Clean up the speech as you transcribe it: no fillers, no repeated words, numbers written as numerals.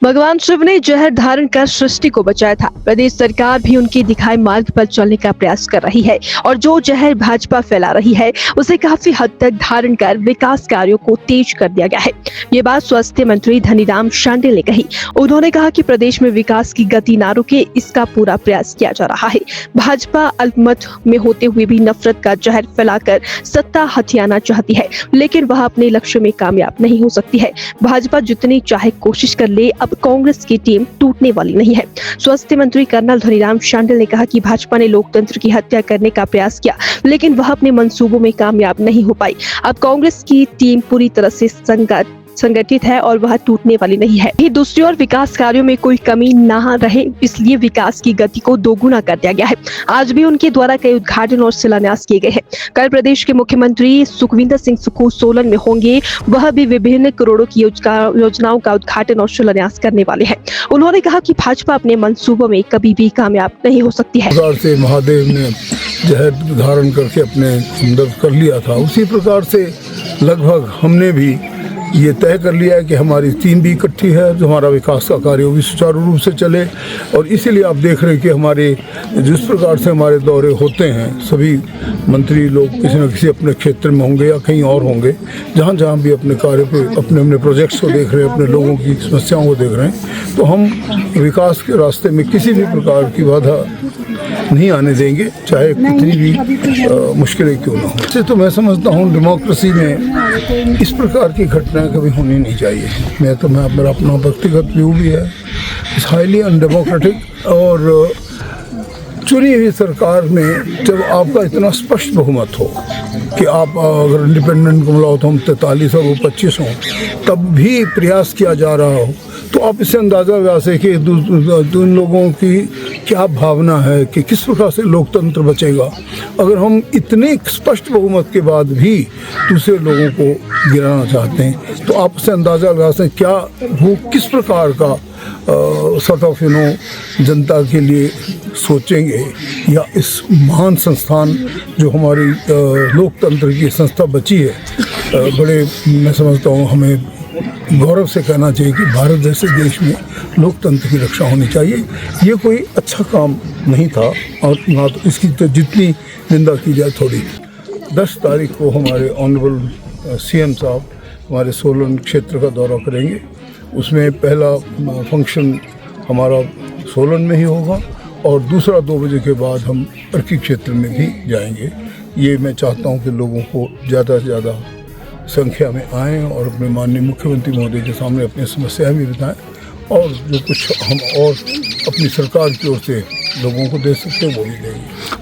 भगवान शिव ने जहर धारण कर सृष्टि को बचाया था। प्रदेश सरकार भी उनके दिखाए मार्ग पर चलने का प्रयास कर रही है और जो जहर भाजपा फैला रही है उसे काफी हद तक धारण कर विकास कार्यों को तेज कर दिया गया है। ये बात स्वास्थ्य मंत्री धनीराम शांडिल ने कही। उन्होंने कहा कि प्रदेश में विकास की गति न रुके, इसका पूरा प्रयास किया जा रहा है। भाजपा अल्पमत में होते हुए भी नफरत का जहर फैलाकर सत्ता हथियाना चाहती है, लेकिन वह अपने लक्ष्य में कामयाब नहीं हो सकती है। भाजपा जितनी चाहे कोशिश कर ले, अब कांग्रेस की टीम टूटने वाली नहीं है। स्वास्थ्य मंत्री कर्नल धनीराम शांडिल ने कहा कि भाजपा ने लोकतंत्र की हत्या करने का प्रयास किया, लेकिन वह अपने मंसूबों में कामयाब नहीं हो पाई। अब कांग्रेस की टीम पूरी तरह से संगठित है और वह टूटने वाली नहीं है। दूसरी ओर विकास कार्यों में कोई कमी न रहे, इसलिए विकास की गति को दोगुना कर दिया गया है। आज भी उनके द्वारा कई उद्घाटन और शिलान्यास किए गए हैं। कल प्रदेश के मुख्यमंत्री सुखविंदर सिंह सुक्खू सोलन में होंगे। वह भी विभिन्न करोड़ों की योजनाओं का उद्घाटन और शिलान्यास करने वाले हैं। उन्होंने कहा कि भाजपा अपने मंसूबों में कभी भी कामयाब नहीं हो सकती है। महादेव ने जहर धारण करके अपने हमदर्द कर लिया था, उसी प्रकार से लगभग हमने भी ये तय कर लिया है कि हमारी टीम भी इकट्ठी है, जो हमारा विकास का कार्य भी सुचारू रूप से चले। और इसीलिए आप देख रहे हैं कि हमारे जिस प्रकार से हमारे दौरे होते हैं, सभी मंत्री लोग किसी न किसी अपने क्षेत्र में होंगे या कहीं और होंगे, जहाँ जहाँ भी अपने कार्य पे अपने प्रोजेक्ट्स को देख रहे हैं, अपने लोगों की समस्याओं को देख रहे हैं, तो हम विकास के रास्ते में किसी भी प्रकार की बाधा नहीं आने देंगे, चाहे कितनी भी मुश्किलें क्यों ना हो। इससे तो मैं समझता हूँ डेमोक्रेसी में इस प्रकार की घटनाएं कभी होनी नहीं चाहिए। मेरा अपना व्यक्तिगत व्यू भी है, इट्स हाईली अनडेमोक्रेटिक। और चुनी हुई सरकार में जब आपका इतना स्पष्ट बहुमत हो कि आप अगर इंडिपेंडेंट को मिलाओ तो हम 43 और वो 25 हों, तब भी प्रयास किया जा रहा हो, तो आप इससे अंदाज़ा लगा सके कि उन लोगों की क्या भावना है कि किस प्रकार से लोकतंत्र बचेगा। अगर हम इतने स्पष्ट बहुमत के बाद भी दूसरे लोगों को गिराना चाहते हैं, तो आप इससे अंदाज़ा लगा सकें क्या वो किस प्रकार का सॉर्ट ऑफ जनता के लिए सोचेंगे, या इस महान संस्थान जो हमारी लोकतंत्र की संस्था बची है। बड़े मैं समझता हूँ हमें गौरव से कहना चाहिए कि भारत जैसे देश में लोकतंत्र की रक्षा होनी चाहिए। ये कोई अच्छा काम नहीं था, और ना तो इसकी तो जितनी निंदा की जाए थोड़ी। 10 तारीख को हमारे ऑनरेबल सीएम साहब हमारे सोलन क्षेत्र का दौरा करेंगे। उसमें पहला फंक्शन हमारा सोलन में ही होगा और दूसरा 2 बजे के बाद हम अर्की क्षेत्र में भी जाएंगे। ये मैं चाहता हूँ कि लोगों को ज़्यादा से ज़्यादा संख्या में आएँ और अपने माननीय मुख्यमंत्री महोदय के सामने अपनी समस्याएं भी बताएं, और जो कुछ हम और अपनी सरकार की ओर से लोगों को दे सकते हैं वो भी देंगे।